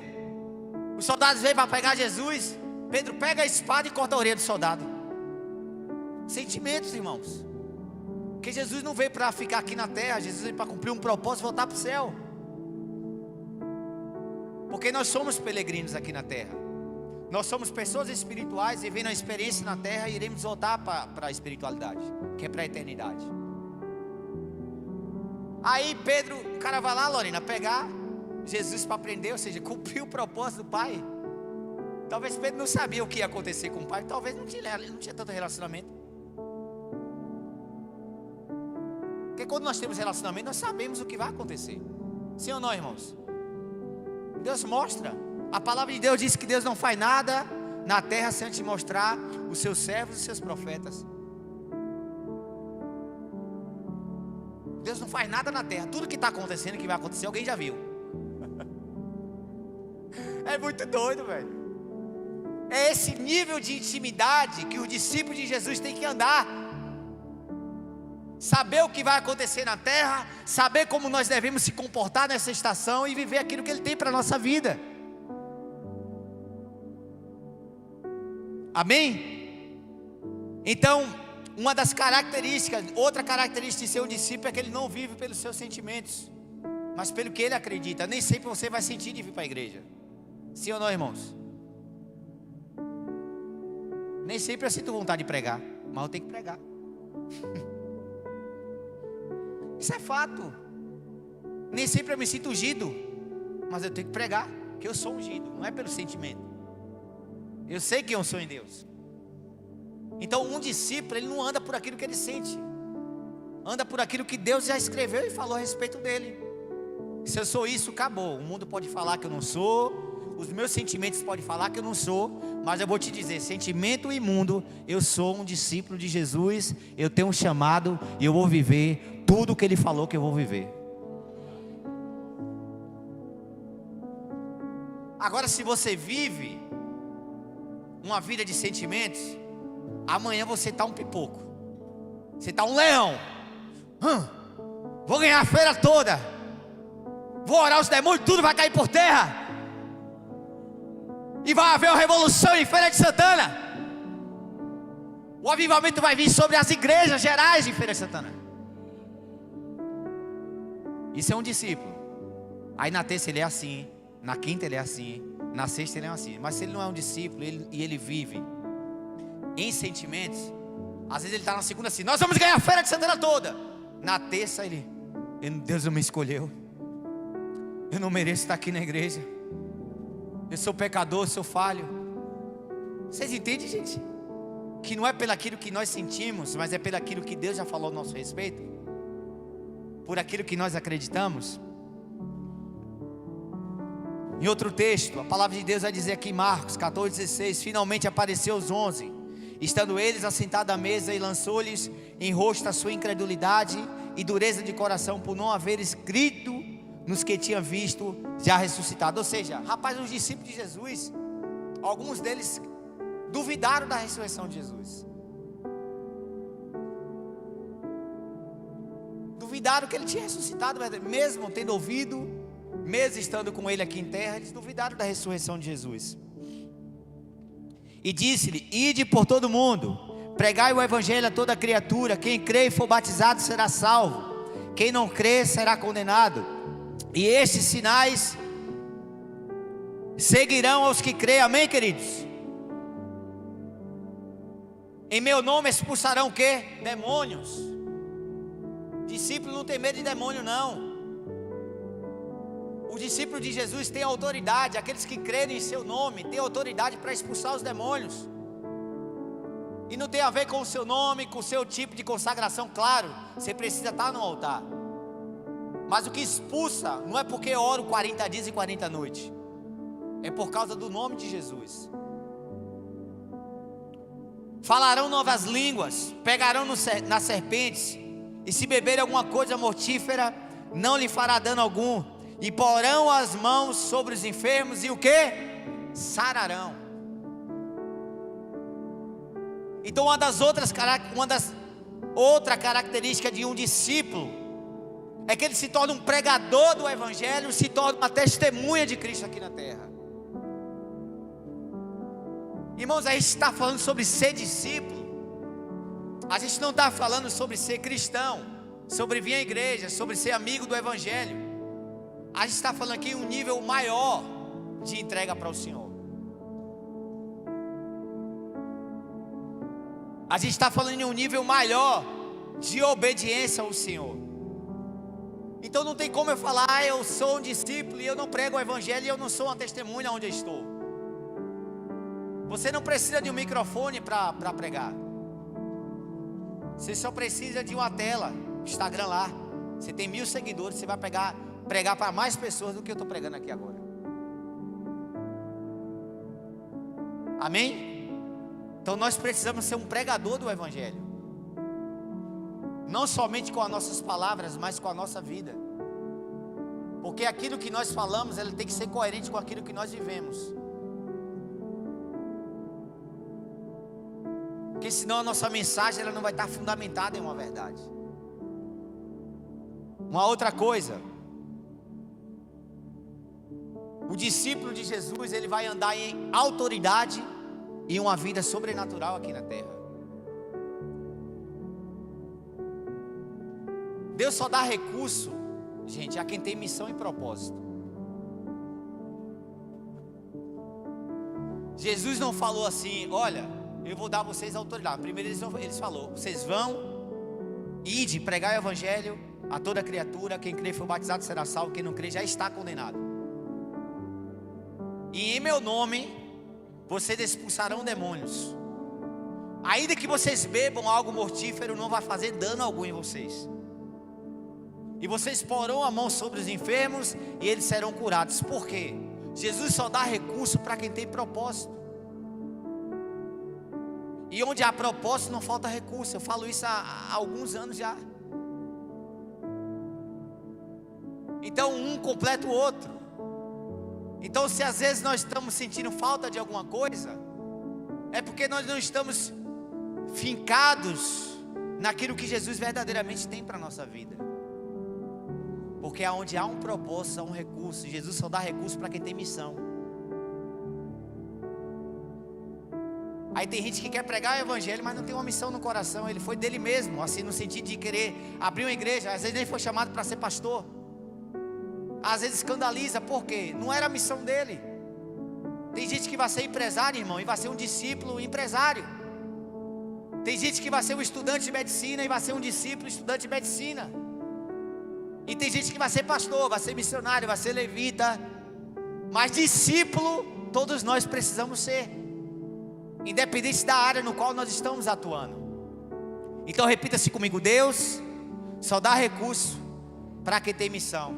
Os soldados veio para pegar Jesus. Pedro pega a espada e corta a orelha do soldado. Sentimentos, irmãos. Porque Jesus não veio para ficar aqui na terra. Jesus veio para cumprir um propósito e voltar para o céu. Porque nós somos peregrinos aqui na terra. Nós somos pessoas espirituais vivendo a experiência na terra e iremos voltar para a espiritualidade, que é para a eternidade. Aí Pedro, o cara vai lá, Lorena, pegar Jesus para prender, ou seja, cumprir o propósito do Pai. Talvez Pedro não sabia o que ia acontecer com o Pai. Talvez não tinha tanto relacionamento. Porque quando nós temos relacionamento, nós sabemos o que vai acontecer. Sim ou não, irmãos? Deus mostra. A palavra de Deus diz que Deus não faz nada na terra sem te mostrar os seus servos e os seus profetas. Deus não faz nada na terra. Tudo que está acontecendo, que vai acontecer, alguém já viu. É muito doido, velho. É esse nível de intimidade que os discípulos de Jesus têm que andar. Saber o que vai acontecer na terra, saber como nós devemos se comportar nessa estação e viver aquilo que Ele tem para a nossa vida. Amém? Então, uma das características, outra característica de ser um discípulo é que ele não vive pelos seus sentimentos, mas pelo que ele acredita. Nem sempre você vai sentir de vir para a igreja. Sim ou não, irmãos? Nem sempre eu sinto vontade de pregar, mas eu tenho que pregar. Isso é fato. Nem sempre eu me sinto ungido, mas eu tenho que pregar que eu sou ungido, não é pelo sentimento. Eu sei quem eu sou em Deus. Então um discípulo, ele não anda por aquilo que ele sente, anda por aquilo que Deus já escreveu e falou a respeito dele. Se eu sou isso, acabou. O mundo pode falar que eu não sou, os meus sentimentos podem falar que eu não sou, mas eu vou te dizer, sentimento imundo, eu sou um discípulo de Jesus, eu tenho um chamado e eu vou viver tudo o que Ele falou que eu vou viver. Agora, se você vive uma vida de sentimentos, amanhã você está um pipoco, você está um leão. Vou ganhar a feira toda, vou orar os demônios, tudo vai cair por terra, e vai haver uma revolução em Feira de Santana. O avivamento vai vir sobre as igrejas gerais de Feira de Santana. Isso é um discípulo. Aí na terça ele é assim, na quinta ele é assim, na sexta ele é assim. Mas se ele não é um discípulo e ele vive em sentimentos, às vezes ele está na segunda assim: nós vamos ganhar a Feira de Santana toda. Na terça Deus não me escolheu, eu não mereço estar aqui na igreja, eu sou pecador, sou falho. Vocês entendem, gente? Que não é pelo aquilo que nós sentimos, mas é pelo aquilo que Deus já falou a nosso respeito, por aquilo que nós acreditamos. Em outro texto, a palavra de Deus vai dizer aqui em Marcos 14,16: finalmente apareceu os 11, estando eles assentados à mesa, e lançou-lhes em rosto a sua incredulidade e dureza de coração, por não haveres crido nos que tinha visto já ressuscitado. Ou seja, rapaz, os discípulos de Jesus, alguns deles duvidaram da ressurreição de Jesus, duvidaram que ele tinha ressuscitado, mesmo tendo ouvido, mesmo estando com ele aqui em terra, eles duvidaram da ressurreição de Jesus. E disse-lhe: ide por todo mundo, pregai o evangelho a toda criatura, quem crê e for batizado será salvo, quem não crê será condenado. E estes sinais seguirão aos que creem. Amém, queridos? Em meu nome expulsarão o quê? Demônios. Discípulo não tem medo de demônio, não. Os discípulos de Jesus têm autoridade. Aqueles que crerem em seu nome têm autoridade para expulsar os demônios. E não tem a ver com o seu nome, com o seu tipo de consagração. Claro, você precisa estar no altar, mas o que expulsa não é porque eu oro 40 dias e 40 noites, é por causa do nome de Jesus. Falarão novas línguas, pegarão nas serpentes, e se beberem alguma coisa mortífera, não lhe fará dano algum, e porão as mãos sobre os enfermos, e o que? Sararão. Então outra característica de um discípulo é que ele se torna um pregador do evangelho, se torna uma testemunha de Cristo aqui na terra. Irmãos, a gente está falando sobre ser discípulo, a gente não está falando sobre ser cristão, sobre vir à igreja, sobre ser amigo do evangelho. A gente está falando aqui um nível maior de entrega para o Senhor. A gente está falando em um nível maior de obediência ao Senhor. Então não tem como eu falar: eu sou um discípulo e eu não prego o evangelho, e eu não sou uma testemunha onde eu estou. Você não precisa de um microfone para pregar. Você só precisa de uma tela, Instagram lá. Você tem 1000 seguidores, você vai pregar para mais pessoas do que eu estou pregando aqui agora. Amém? Então nós precisamos ser um pregador do evangelho, não somente com as nossas palavras, mas com a nossa vida. Porque aquilo que nós falamos, ele tem que ser coerente com aquilo que nós vivemos. Porque senão a nossa mensagem ela não vai estar fundamentada em uma verdade. Uma outra coisa, o discípulo de Jesus, ele vai andar em autoridade e uma vida sobrenatural aqui na terra. Deus só dá recurso, gente, a quem tem missão e propósito. Jesus não falou assim: olha, eu vou dar a vocês autoridade. Primeiro eles falou: vocês vão, ide, pregar o evangelho a toda criatura. Quem crê e for batizado será salvo, quem não crê já está condenado. E em meu nome vocês expulsarão demônios. Ainda que vocês bebam algo mortífero, não vai fazer dano algum em vocês. E vocês porão a mão sobre os enfermos e eles serão curados. Por quê? Jesus só dá recurso para quem tem propósito. E onde há propósito não falta recurso. Eu falo isso há alguns anos já. Então um completa o outro. Então se às vezes nós estamos sentindo falta de alguma coisa, é porque nós não estamos fincados naquilo que Jesus verdadeiramente tem para a nossa vida. Porque onde há um propósito, há um recurso. Jesus só dá recurso para quem tem missão. Aí tem gente que quer pregar o evangelho, mas não tem uma missão no coração. Ele foi dele mesmo, assim, no sentido de querer abrir uma igreja. Às vezes ele foi chamado para ser pastor. Às vezes escandaliza, por quê? Não era a missão dele. Tem gente que vai ser empresário, irmão, e vai ser um discípulo empresário. Tem gente que vai ser um estudante de medicina e vai ser um discípulo estudante de medicina. E tem gente que vai ser pastor, vai ser missionário, vai ser levita. Mas discípulo, todos nós precisamos ser, independente da área no qual nós estamos atuando. Então repita-se comigo: Deus só dá recurso para quem tem missão.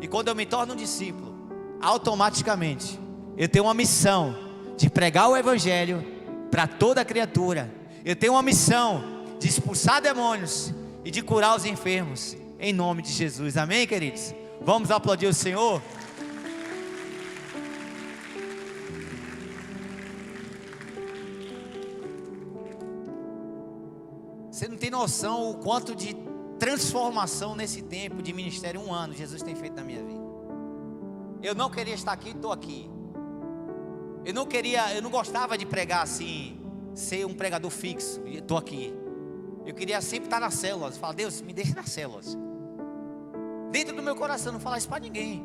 E quando eu me torno um discípulo, automaticamente eu tenho uma missão de pregar o evangelho para toda criatura. Eu tenho uma missão de expulsar demônios e de curar os enfermos, em nome de Jesus. Amém, queridos? Vamos aplaudir o Senhor. Você não tem noção o quanto de transformação nesse tempo de ministério, 1 ano, Jesus tem feito na minha vida. Eu não queria estar aqui, estou aqui. Eu não gostava de pregar assim, ser um pregador fixo, e estou aqui. Eu queria sempre estar nas células, falar: Deus, me deixa nas células. Dentro do meu coração, não falar isso para ninguém.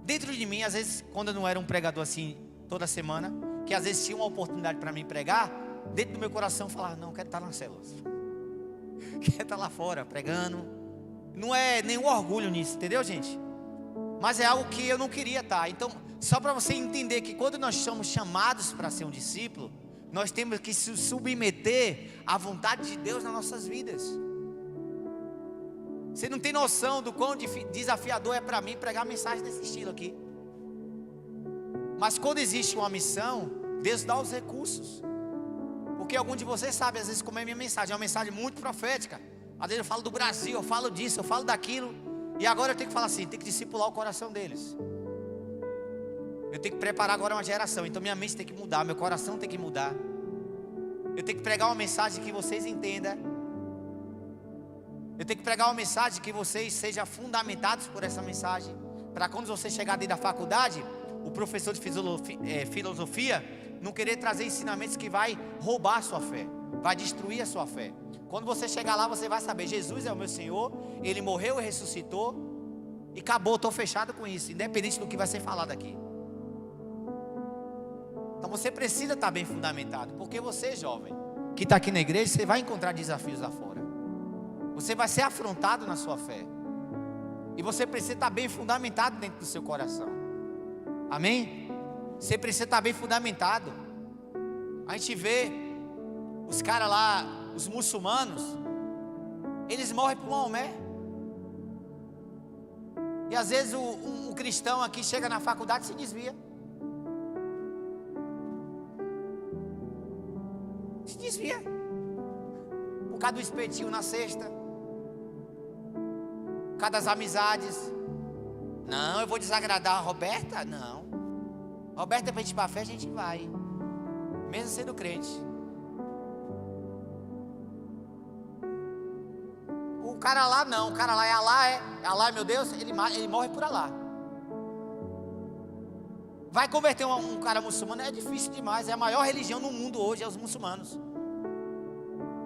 Dentro de mim, às vezes, quando eu não era um pregador assim, toda semana, que às vezes tinha uma oportunidade para mim pregar, dentro do meu coração eu falava: não, eu quero estar nas células. Quer estar lá fora pregando. Não é nenhum orgulho nisso, entendeu, gente? Mas é algo que eu não queria estar. Então, só para você entender que quando nós somos chamados para ser um discípulo, nós temos que se submeter à vontade de Deus nas nossas vidas. Você não tem noção do quão desafiador é para mim pregar mensagem desse estilo aqui. Mas quando existe uma missão, Deus dá os recursos. Porque algum de vocês sabe às vezes como é a minha mensagem. É uma mensagem muito profética. Às vezes eu falo do Brasil, eu falo disso, eu falo daquilo. E agora eu tenho que falar assim, tenho que discipular o coração deles. Eu tenho que preparar agora uma geração. Então minha mente tem que mudar, meu coração tem que mudar. Eu tenho que pregar uma mensagem que vocês entendam. Eu tenho que pregar uma mensagem que vocês sejam fundamentados por essa mensagem. Para quando você chegar dentro da faculdade, o professor de filosofia não querer trazer ensinamentos que vai roubar a sua fé, vai destruir a sua fé. Quando você chegar lá, você vai saber: Jesus é o meu Senhor, Ele morreu e ressuscitou, e acabou, estou fechado com isso, independente do que vai ser falado aqui. Então você precisa estar bem fundamentado, porque você, jovem, que está aqui na igreja, você vai encontrar desafios lá fora. Você vai ser afrontado na sua fé. E você precisa estar bem fundamentado dentro do seu coração. Amém? Você precisa estar bem fundamentado. A gente vê os caras lá, os muçulmanos, eles morrem por Maomé. E às vezes um cristão aqui chega na faculdade e se desvia. Se desvia. Por causa do espetinho na cesta. Por causa das amizades. Não, eu vou desagradar a Roberta? Não. Roberta, para a gente ir para a festa, a gente vai. Mesmo sendo crente. O cara lá não. O cara lá é Alá, meu Deus. Ele morre por Alá. Vai converter um cara muçulmano é difícil demais. É a maior religião no mundo hoje, é os muçulmanos.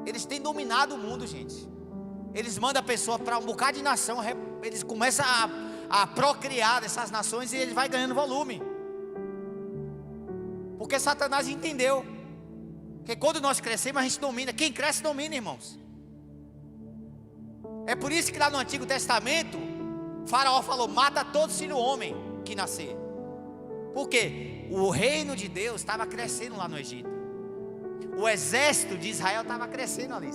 Eles têm dominado o mundo, gente. Eles mandam a pessoa para um bocado de nação. Eles começam a procriar dessas nações e ele vai ganhando volume. Porque Satanás entendeu que quando nós crescemos, a gente domina. Quem cresce domina, irmãos. É por isso que lá no Antigo Testamento, Faraó falou: mata todo filho homem que nascer. Por quê? O reino de Deus estava crescendo lá no Egito. O exército de Israel estava crescendo ali.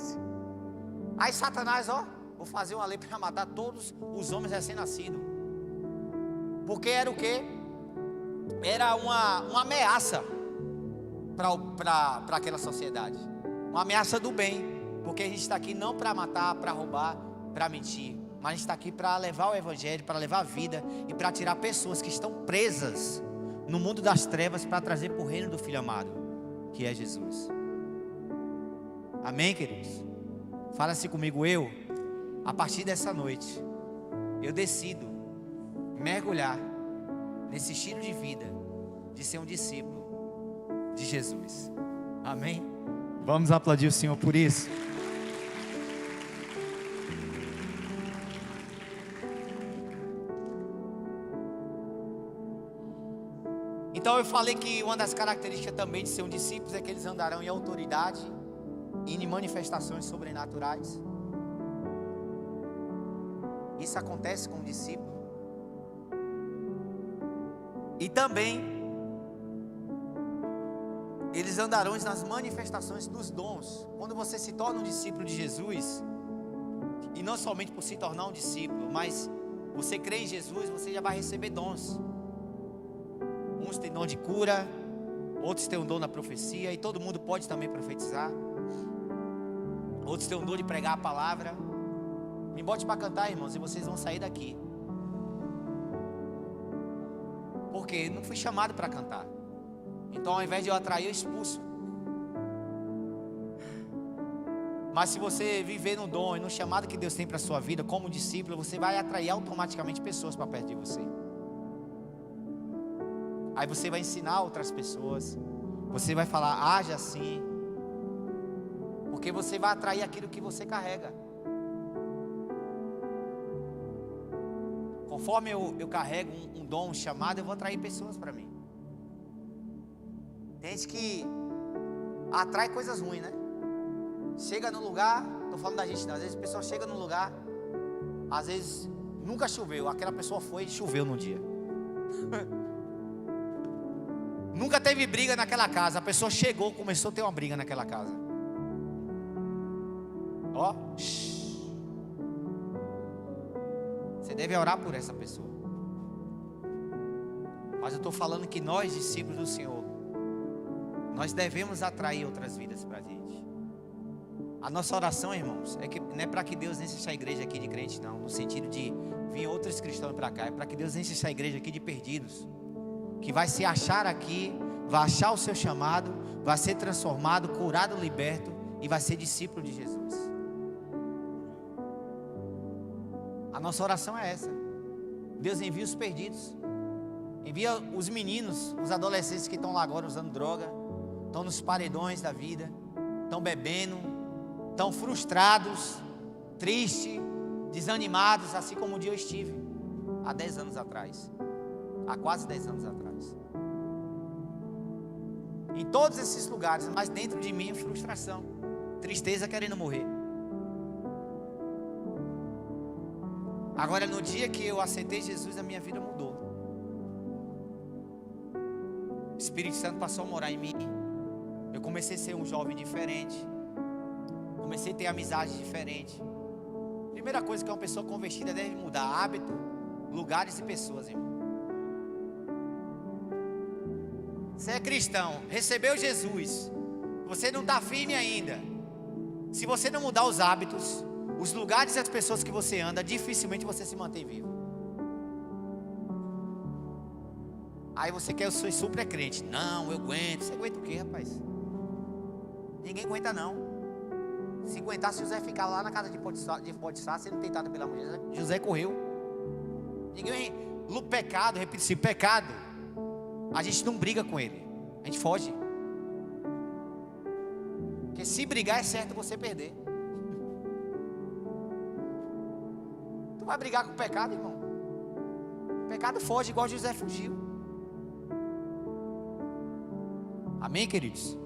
Aí Satanás, vou fazer uma lei para matar todos os homens recém-nascidos. Porque era o quê? Era uma ameaça para aquela sociedade. Uma ameaça do bem. Porque a gente está aqui não para matar, para roubar, para mentir. Mas a gente está aqui para levar o evangelho, para levar a vida e para tirar pessoas que estão presas no mundo das trevas, para trazer para o reino do Filho amado, que é Jesus. Amém, queridos? Fala assim comigo: a partir dessa noite, eu decido mergulhar nesse estilo de vida, de ser um discípulo de Jesus. Amém? Vamos aplaudir o Senhor por isso. Então eu falei que uma das características também de ser um discípulo é que eles andarão em autoridade e em manifestações sobrenaturais. Isso acontece com o discípulo. E também eles andarão nas manifestações dos dons. Quando você se torna um discípulo de Jesus, e não somente por se tornar um discípulo, mas você crê em Jesus, você já vai receber dons. Uns têm dom de cura, outros têm um dom na profecia, e todo mundo pode também profetizar. Outros têm um dom de pregar a palavra. Me bote para cantar, irmãos, e vocês vão sair daqui. Porque não fui chamado para cantar. Então, ao invés de eu atrair, eu expulso. Mas se você viver no dom e no chamado que Deus tem para a sua vida, como discípulo, você vai atrair automaticamente pessoas para perto de você. Aí você vai ensinar outras pessoas. Você vai falar: haja assim. Porque você vai atrair aquilo que você carrega. Conforme eu carrego um dom, um chamado, eu vou atrair pessoas para mim. Tem gente que atrai coisas ruins, né? Chega no lugar, estou falando da gente não, às vezes a pessoa chega no lugar, às vezes nunca choveu, aquela pessoa foi e choveu num dia. Nunca teve briga naquela casa, a pessoa chegou, começou a ter uma briga naquela casa. Você deve orar por essa pessoa. Mas eu estou falando que nós, discípulos do Senhor, nós devemos atrair outras vidas para a gente. A nossa oração, irmãos, é que não é para que Deus enche essa igreja aqui de crentes, não, no sentido de vir outros cristãos para cá. É para que Deus enche essa igreja aqui de perdidos, que vai se achar aqui, vai achar o seu chamado, vai ser transformado, curado, liberto e vai ser discípulo de Jesus. A nossa oração é essa. Deus envia os perdidos, envia os meninos, os adolescentes que estão lá agora usando droga, estão nos paredões da vida, estão bebendo, estão frustrados, tristes, desanimados, assim como um dia eu estive, há 10 anos atrás, há quase 10 anos atrás. Em todos esses lugares, mas dentro de mim frustração, tristeza, querendo morrer. Agora, no dia que eu aceitei Jesus, a minha vida mudou. O Espírito Santo passou a morar em mim. Eu comecei a ser um jovem diferente. Comecei a ter amizades diferentes. Primeira coisa que uma pessoa convertida deve mudar: hábito, lugares e pessoas, irmão. Você é cristão, recebeu Jesus, você não está firme ainda. Se você não mudar os hábitos, os lugares e as pessoas que você anda, dificilmente você se mantém vivo. Aí você quer, eu sou super crente. Não, eu aguento. Você aguenta o quê, rapaz? Ninguém aguenta não. Se aguentasse, José ficar lá na casa de Potifar sendo tentado pela mulher. José correu. Ninguém, no pecado, repito assim, pecado, a gente não briga com ele, a gente foge. Porque se brigar é certo você perder. Tu vai brigar com o pecado, irmão? O pecado foge igual José fugiu. Amém, queridos?